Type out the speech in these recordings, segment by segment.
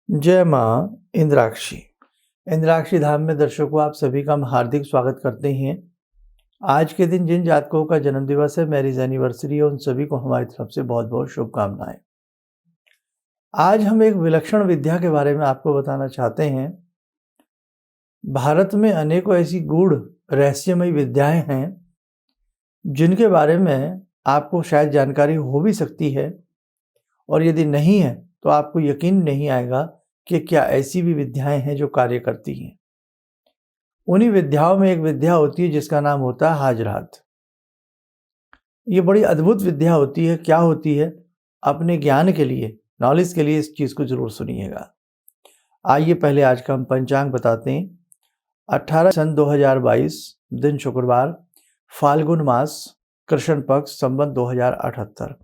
जय माँ इंद्राक्षी। इंद्राक्षी धाम में दर्शकों आप सभी का हम हार्दिक स्वागत करते हैं। आज के दिन जिन जातकों का जन्म दिवस है, मैरिज एनिवर्सरी है, उन सभी को हमारी तरफ से बहुत बहुत शुभकामनाएं। आज हम एक विलक्षण विद्या के बारे में आपको बताना चाहते हैं। भारत में अनेकों ऐसी गूढ़ रहस्यमयी विद्याएं हैं जिनके बारे में आपको शायद जानकारी हो भी सकती है, और यदि नहीं है तो आपको यकीन नहीं आएगा कि क्या ऐसी भी विद्याएं हैं जो कार्य करती हैं। उन्हीं विद्याओं में एक विद्या होती है जिसका नाम होता है हाजरात। ये बड़ी अद्भुत विद्या होती है। क्या होती है? अपने ज्ञान के लिए, नॉलेज के लिए इस चीज़ को जरूर सुनिएगा। आइए पहले आज का हम पंचांग बताते हैं। 18 सन 2022, दिन शुक्रवार, फाल्गुन मास, कृष्ण पक्ष, संवत 2078।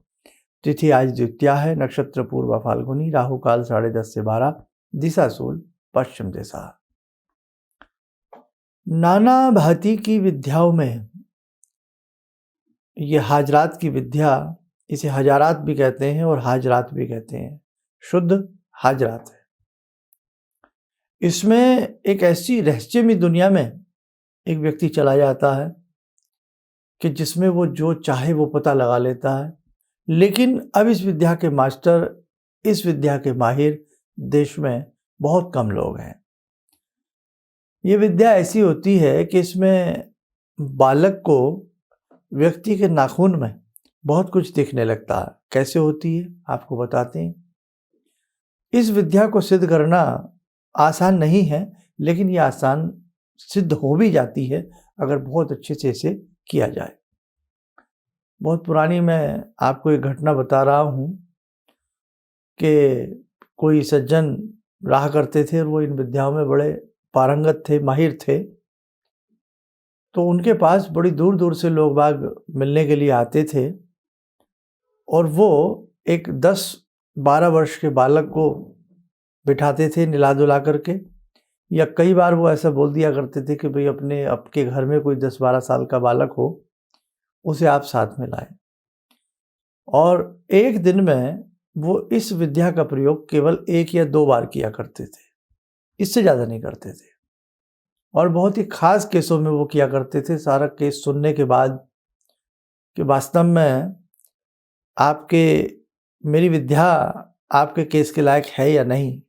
तिथि आज द्वितीया है, नक्षत्र पूर्व फाल्गुनी, राहु काल 10:30 से 12, दिशा सूल पश्चिम दिशा। नाना भांति की विद्याओं में ये हाजरात की विद्या, इसे हजारात भी कहते हैं और हाजरात भी कहते हैं, शुद्ध हाजरात है। इसमें एक ऐसी रहस्यमयी दुनिया में एक व्यक्ति चला जाता है कि जिसमें वो जो चाहे वो पता लगा लेता है। लेकिन अब इस विद्या के मास्टर, इस विद्या के माहिर देश में बहुत कम लोग हैं। ये विद्या ऐसी होती है कि इसमें बालक को व्यक्ति के नाखून में बहुत कुछ दिखने लगता है। कैसे होती है आपको बताते हैं। इस विद्या को सिद्ध करना आसान नहीं है, लेकिन ये आसान सिद्ध हो भी जाती है अगर बहुत अच्छे से इसे किया जाए। बहुत पुरानी मैं आपको एक घटना बता रहा हूँ कि कोई सज्जन रहा करते थे और वो इन विद्याओं में बड़े पारंगत थे, माहिर थे। तो उनके पास बड़ी दूर दूर से लोग बाग मिलने के लिए आते थे, और वो एक 10-12 वर्ष के बालक को बिठाते थे निला धुला करके, या कई बार वो ऐसा बोल दिया करते थे कि भाई आपके घर में कोई 10-12 साल का बालक हो, उसे आप साथ में लाएं। और एक दिन में वो इस विद्या का प्रयोग केवल 1 या 2 बार किया करते थे, इससे ज़्यादा नहीं करते थे। और बहुत ही खास केसों में वो किया करते थे। सारा केस सुनने के बाद कि वास्तव में मेरी विद्या आपके केस के लायक है या नहीं,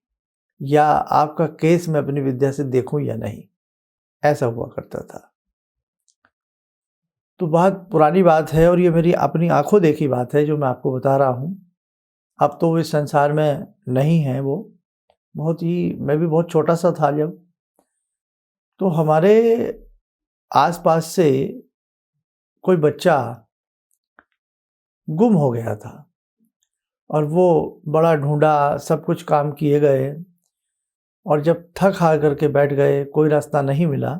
या आपका केस मैं अपनी विद्या से देखूं या नहीं, ऐसा हुआ करता था। तो बहुत पुरानी बात है और ये मेरी अपनी आंखों देखी बात है जो मैं आपको बता रहा हूँ। अब तो वो इस संसार में नहीं है। वो मैं भी बहुत छोटा सा था जब। तो हमारे आसपास से कोई बच्चा गुम हो गया था, और वो बड़ा ढूंढा, सब कुछ काम किए गए, और जब थक हार करके बैठ गए, कोई रास्ता नहीं मिला,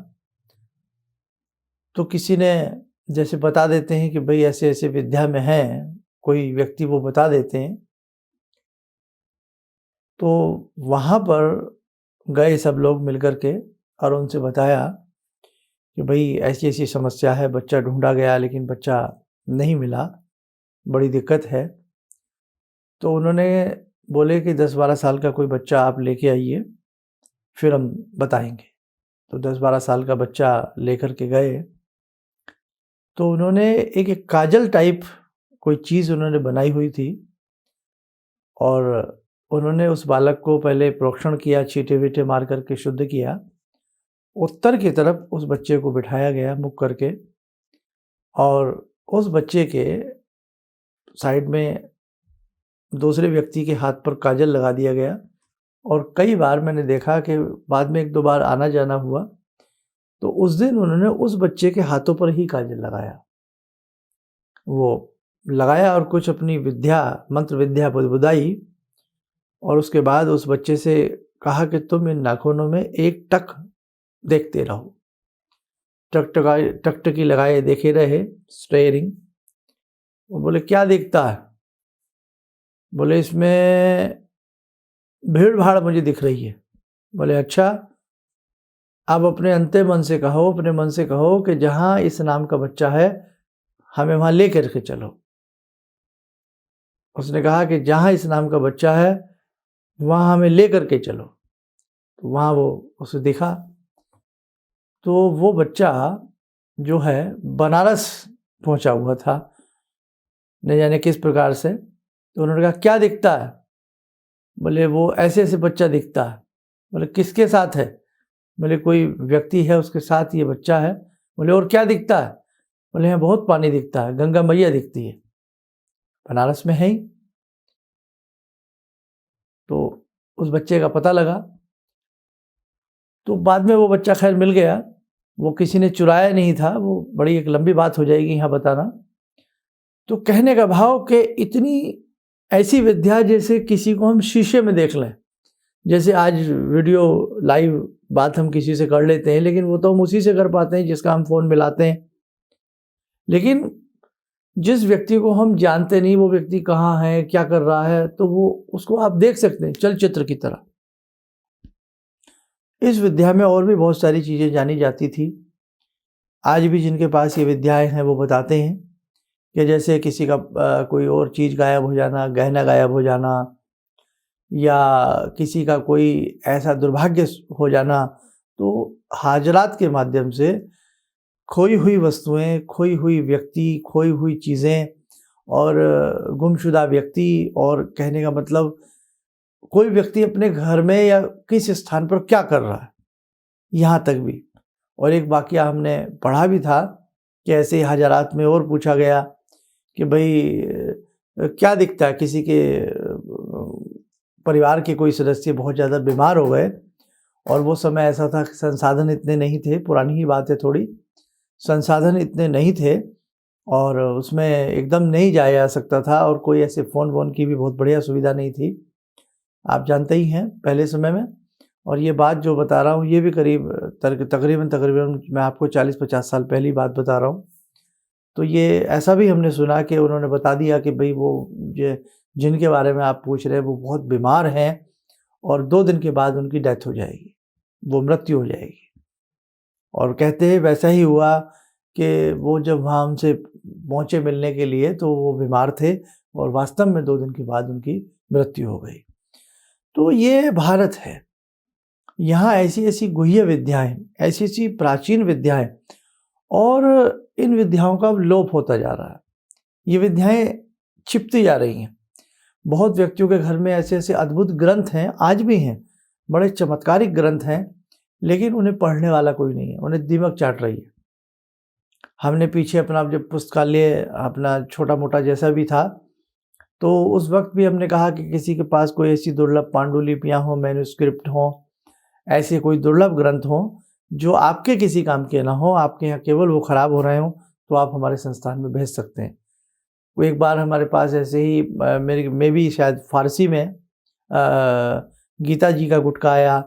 तो किसी ने जैसे बता देते हैं कि भाई ऐसे ऐसे विद्या में है, कोई व्यक्ति वो बता देते हैं। तो वहाँ पर गए सब लोग मिल कर के और उनसे बताया कि भाई ऐसी ऐसी समस्या है, बच्चा ढूंढा गया लेकिन बच्चा नहीं मिला, बड़ी दिक्कत है। तो उन्होंने बोले कि 10-12 साल का कोई बच्चा आप लेके आइए, फिर हम बताएंगे। तो 10-12 साल का बच्चा लेकर के गए। तो उन्होंने एक काजल टाइप कोई चीज़ उन्होंने बनाई हुई थी, और उन्होंने उस बालक को पहले प्रोक्षण किया, छींटे वीटे मार करके शुद्ध किया। उत्तर की तरफ उस बच्चे को बिठाया गया मुख करके, और उस बच्चे के साइड में दूसरे व्यक्ति के हाथ पर काजल लगा दिया गया। और कई बार मैंने देखा कि बाद में 1-2 बार आना जाना हुआ, तो उस दिन उन्होंने उस बच्चे के हाथों पर ही काजल लगाया। वो लगाया और कुछ अपनी विद्या, मंत्र विद्या बुदबुदाई, और उसके बाद उस बच्चे से कहा कि तुम इन नाखूनों में एक टक देखते रहो। टकटकी लगाए देखे रहे, स्टेयरिंग। वो बोले क्या दिखता है? बोले इसमें भीड़ भाड़ मुझे दिख रही है। बोले अच्छा, अब अपने अंते मन से कहो, अपने मन से कहो कि जहाँ इस नाम का बच्चा है हमें वहाँ ले करके चलो। उसने कहा कि जहाँ इस नाम का बच्चा है वहाँ हमें ले करके चलो। तो वहाँ वो उसे देखा, तो वो बच्चा जो है बनारस पहुँचा हुआ था, न जाने किस प्रकार से। तो उन्होंने कहा क्या दिखता है? बोले वो ऐसे ऐसे बच्चा दिखता है। बोले किसके साथ है? बोले कोई व्यक्ति है उसके साथ ये बच्चा है। बोले और क्या दिखता है? बोले यहाँ बहुत पानी दिखता है, गंगा मैया दिखती है, बनारस में है ही। तो उस बच्चे का पता लगा, तो बाद में वो बच्चा खैर मिल गया, वो किसी ने चुराया नहीं था, वो बड़ी एक लंबी बात हो जाएगी यहाँ बताना। तो कहने का भाव कि इतनी ऐसी विद्या जैसे किसी को हम शीशे में देख लें, जैसे आज वीडियो लाइव बात हम किसी से कर लेते हैं, लेकिन वो तो हम उसी से कर पाते हैं जिसका हम फ़ोन मिलाते हैं। लेकिन जिस व्यक्ति को हम जानते नहीं, वो व्यक्ति कहाँ है, क्या कर रहा है, तो वो उसको आप देख सकते हैं चलचित्र की तरह। इस विद्या में और भी बहुत सारी चीज़ें जानी जाती थी। आज भी जिनके पास ये विद्याएं हैं वो बताते हैं कि जैसे किसी का कोई और चीज़ गायब हो जाना, गहना गायब हो जाना, या किसी का कोई ऐसा दुर्भाग्य हो जाना, तो हाजरात के माध्यम से खोई हुई वस्तुएं, खोई हुई व्यक्ति, खोई हुई चीज़ें और गुमशुदा व्यक्ति, और कहने का मतलब कोई व्यक्ति अपने घर में या किस स्थान पर क्या कर रहा है, यहाँ तक भी। और एक वाकया हमने पढ़ा भी था कि ऐसे ही हाजरात में और पूछा गया कि भाई क्या दिखता है, किसी के परिवार के कोई सदस्य बहुत ज़्यादा बीमार हो गए, और वो समय ऐसा था कि संसाधन इतने नहीं थे, पुरानी ही बात है थोड़ी, संसाधन इतने नहीं थे और उसमें एकदम नहीं जाया जा सकता था, और कोई ऐसे फ़ोन वोन की भी बहुत बढ़िया सुविधा नहीं थी, आप जानते ही हैं पहले समय में। और ये बात जो बता रहा हूँ ये भी करीब तकरीबन मैं आपको 40-50 साल पहली बात बता रहा हूँ। तो ये ऐसा भी हमने सुना कि उन्होंने बता दिया कि भाई वो जिनके बारे में आप पूछ रहे हैं वो बहुत बीमार हैं और 2 दिन के बाद उनकी डेथ हो जाएगी, वो मृत्यु हो जाएगी। और कहते हैं वैसा ही हुआ कि वो जब वहाँ उनसे पहुँचे मिलने के लिए तो वो बीमार थे और वास्तव में 2 दिन के बाद उनकी मृत्यु हो गई। तो ये भारत है, यहाँ ऐसी-ऐसी गुह्य विद्याएँ, ऐसी-ऐसी प्राचीन विद्याएँ, और इन विद्याओं का लोप होता जा रहा है। ये विद्याएँ छिपती जा रही हैं। बहुत व्यक्तियों के घर में ऐसे-ऐसे अद्भुत ग्रंथ हैं, आज भी हैं, बड़े चमत्कारिक ग्रंथ हैं, लेकिन उन्हें पढ़ने वाला कोई नहीं है, उन्हें दीमक चाट रही है। हमने पीछे अपना जब पुस्तकालय अपना छोटा-मोटा जैसा भी था, तो उस वक़्त भी हमने कहा कि किसी के पास कोई ऐसी दुर्लभ पांडुलिपियाँ हों, मैन्युस्क्रिप्ट हों, ऐसे कोई दुर्लभ ग्रंथ हों, जो आपके किसी काम के ना हों, आपके यहाँ केवल वो ख़राब हो रहे हों, तो आप हमारे संस्थान में भेज सकते हैं। वो एक बार हमारे पास ऐसे ही मैं भी शायद फ़ारसी में गीता जी का गुटका आया,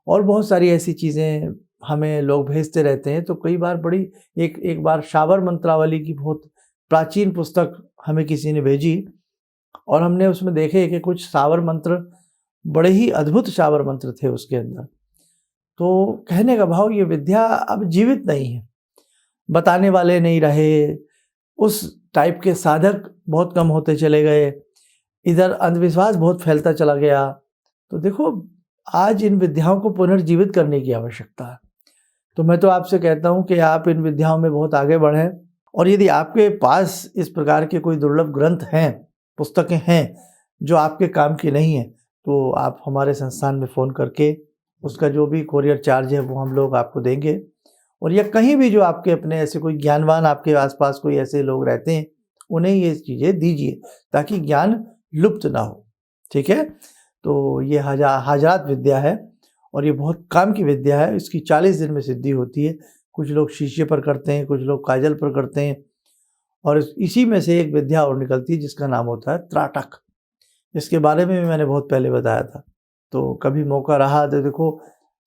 और बहुत सारी ऐसी चीज़ें हमें लोग भेजते रहते हैं। तो कई बार बड़ी एक बार शाबर मंत्रावली की बहुत प्राचीन पुस्तक हमें किसी ने भेजी, और हमने उसमें देखे कि कुछ शाबर मंत्र, बड़े ही अद्भुत शाबर मंत्र थे उसके अंदर। तो कहने का भाव ये विद्या अब जीवित नहीं है, बताने वाले नहीं रहे, उस टाइप के साधक बहुत कम होते चले गए, इधर अंधविश्वास बहुत फैलता चला गया। तो देखो आज इन विद्याओं को पुनर्जीवित करने की आवश्यकता है। तो मैं तो आपसे कहता हूँ कि आप इन विद्याओं में बहुत आगे बढ़ें, और यदि आपके पास इस प्रकार के कोई दुर्लभ ग्रंथ हैं, पुस्तकें हैं जो आपके काम की नहीं है, तो आप हमारे संस्थान में फ़ोन करके उसका जो भी कोरियर चार्ज है वो हम लोग आपको देंगे। और या कहीं भी जो आपके अपने ऐसे कोई ज्ञानवान आपके आसपास कोई ऐसे लोग रहते हैं, उन्हें ये चीज़ें दीजिए ताकि ज्ञान लुप्त ना हो। ठीक है? तो ये हाजात विद्या है, और ये बहुत काम की विद्या है। इसकी 40 दिन में सिद्धि होती है। कुछ लोग शीशे पर करते हैं, कुछ लोग काजल पर करते हैं, और इसी में से एक विद्या और निकलती है जिसका नाम होता है त्राटक। इसके बारे में भी मैंने बहुत पहले बताया था। तो कभी मौका रहा तो देखो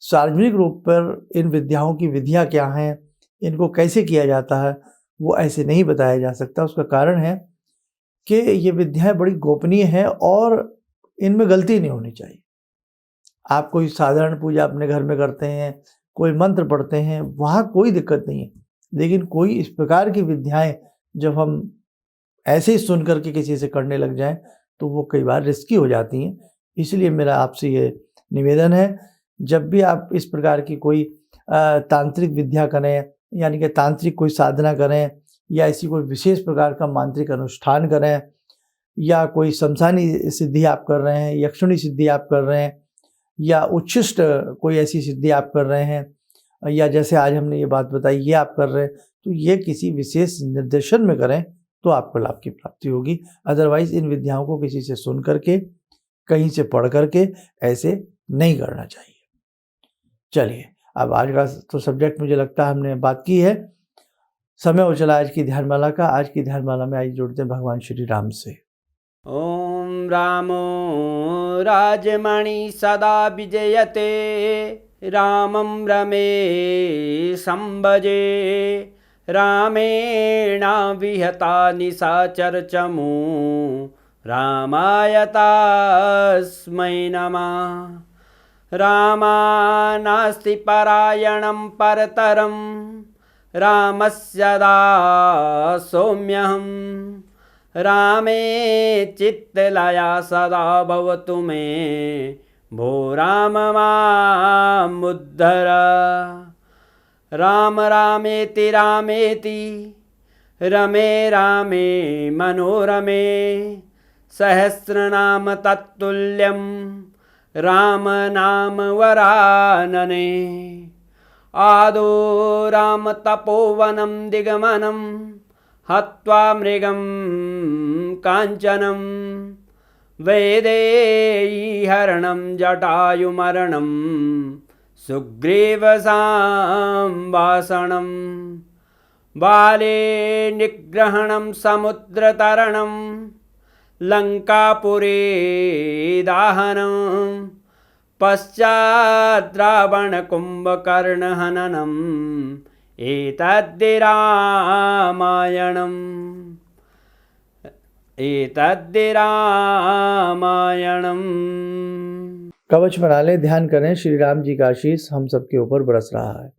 सार्वजनिक रूप पर इन विद्याओं की विधियाँ क्या हैं, इनको कैसे किया जाता है, वो ऐसे नहीं बताया जा सकता। उसका कारण है कि ये विद्याएँ बड़ी गोपनीय हैं और इनमें गलती नहीं होनी चाहिए। आप कोई साधारण पूजा अपने घर में करते हैं, कोई मंत्र पढ़ते हैं, वहाँ कोई दिक्कत नहीं है। लेकिन कोई इस प्रकार की विद्याएँ जब हम ऐसे ही सुन कर के किसी से करने लग जाएँ, तो वो कई बार रिस्की हो जाती हैं। इसलिए मेरा आपसे ये निवेदन है, जब भी आप इस प्रकार की कोई तांत्रिक विद्या करें, यानी कि तांत्रिक कोई साधना करें, या ऐसी कोई विशेष प्रकार का मांत्रिक अनुष्ठान करें, या कोई शमशानी सिद्धि आप कर रहे हैं, यक्षुणी सिद्धि आप कर रहे हैं, या उच्छिष्ट कोई ऐसी सिद्धि आप कर रहे हैं, या जैसे आज हमने ये बात बताई ये आप कर रहे हैं, तो ये किसी विशेष निर्देशन में करें तो आपको लाभ की प्राप्ति होगी। अदरवाइज इन विद्याओं को किसी से सुन करके, कहीं से पढ़ करके ऐसे नहीं करना चाहिए। चलिए, अब आज का तो सब्जेक्ट मुझे लगता है हमने बात की है। समय हो चला आज की ध्यानमाला का। आज की ध्यानमाला में आइए जुड़ते हैं भगवान श्री राम से। ओम रामो राजमणि सदा विजयते, रामं रमे संभजे, रामेण विहता निशाचर चमू, रामाय तस्मै नमः। रामानास्ति परायणं परतरं, रामस्य दासोऽम्यहम्। रामे चित्तलया सदा भवतु मे, भो राम मामुद्धर। राम रामेति रामेति, रमे रामे मनोरमे, सहस्रनाम तत्तुल्यं, राम नाम वरानने। आदो राम तपोवनं दिगमनं, हत्वा मृगं काञ्चनं, वैदेहीहरणं जटायुमरणं, सुग्रीवसंभाषणं। बाले निग्रहणं समुद्रतरणं, लङ्कापुरे दाहनं, पश्चात् रावणकुम्भकर्णहननम्, एतद्धि रामायणम्। कवच बना ले, ध्यान करें, श्री राम जी का आशीष हम सबके ऊपर बरस रहा है।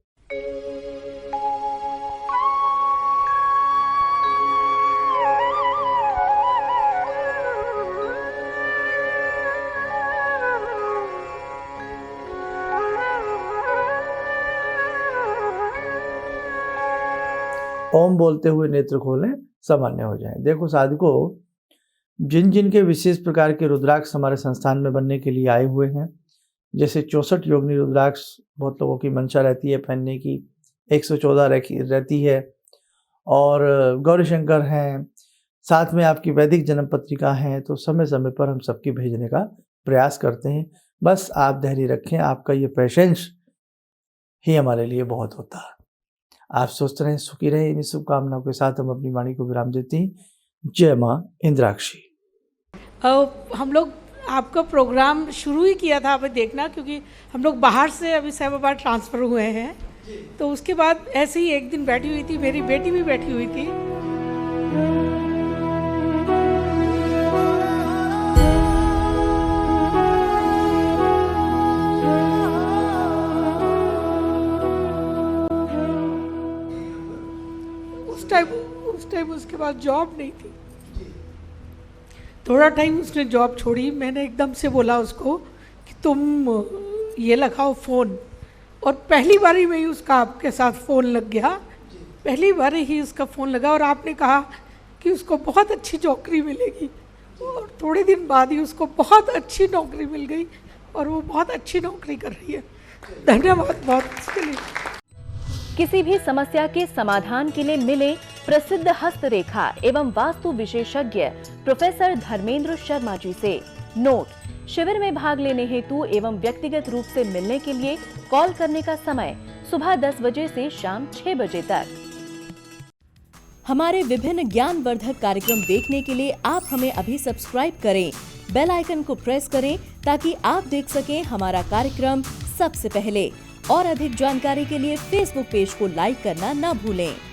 ओम बोलते हुए नेत्र खोलें, सामान्य हो जाएं। देखो साधकों, जिन जिन के विशेष प्रकार के रुद्राक्ष हमारे संस्थान में बनने के लिए आए हुए हैं, जैसे 64 योगिनी रुद्राक्ष बहुत लोगों की मंशा रहती है पहनने की, 114 रहती है, और गौरी शंकर हैं, साथ में आपकी वैदिक जन्म पत्रिका हैं, तो समय समय पर हम सबकी भेजने का प्रयास करते हैं। बस आप धैर्य रखें, आपका ये पेशेंस ही हमारे लिए बहुत होता है। आप स्वस्थ रहें, सुखी रहें, इन शुभकामनाओं के साथ हम अपनी वाणी को विराम देते हैं। जय माँ इंद्राक्षी। हम लोग आपका प्रोग्राम शुरू ही किया था अभी देखना, क्योंकि हम लोग बाहर से अभी सहबाबाद ट्रांसफ़र हुए हैं, तो उसके बाद ऐसे ही एक दिन बैठी हुई थी, मेरी बेटी भी बैठी हुई थी। उस टाइम उसके पास जॉब नहीं थी। थोड़ा टाइम उसने जॉब छोड़ी, मैंने एकदम से बोला उसको कि तुम ये लगाओ फ़ोन, और पहली बार ही में ही उसका आपके साथ फ़ोन लग गया। पहली बार ही उसका फ़ोन लगा और आपने कहा कि उसको बहुत अच्छी नौकरी मिलेगी, और थोड़े दिन बाद ही उसको बहुत अच्छी नौकरी मिल गई और वो बहुत अच्छी नौकरी कर रही है। धन्यवाद बहुत इसके लिए। किसी भी समस्या के समाधान के लिए मिले प्रसिद्ध हस्तरेखा एवं वास्तु विशेषज्ञ प्रोफेसर धर्मेंद्र शर्मा जी से। नोट: शिविर में भाग लेने हेतु एवं व्यक्तिगत रूप से मिलने के लिए कॉल करने का समय सुबह 10 बजे से शाम 6 बजे तक। हमारे विभिन्न ज्ञानवर्धक कार्यक्रम देखने के लिए आप हमें अभी सब्सक्राइब करें, बेल आइकन को प्रेस करें ताकि आप देख सकें हमारा कार्यक्रम सबसे पहले। और अधिक जानकारी के लिए फेसबुक पेज को लाइक करना न भूलें।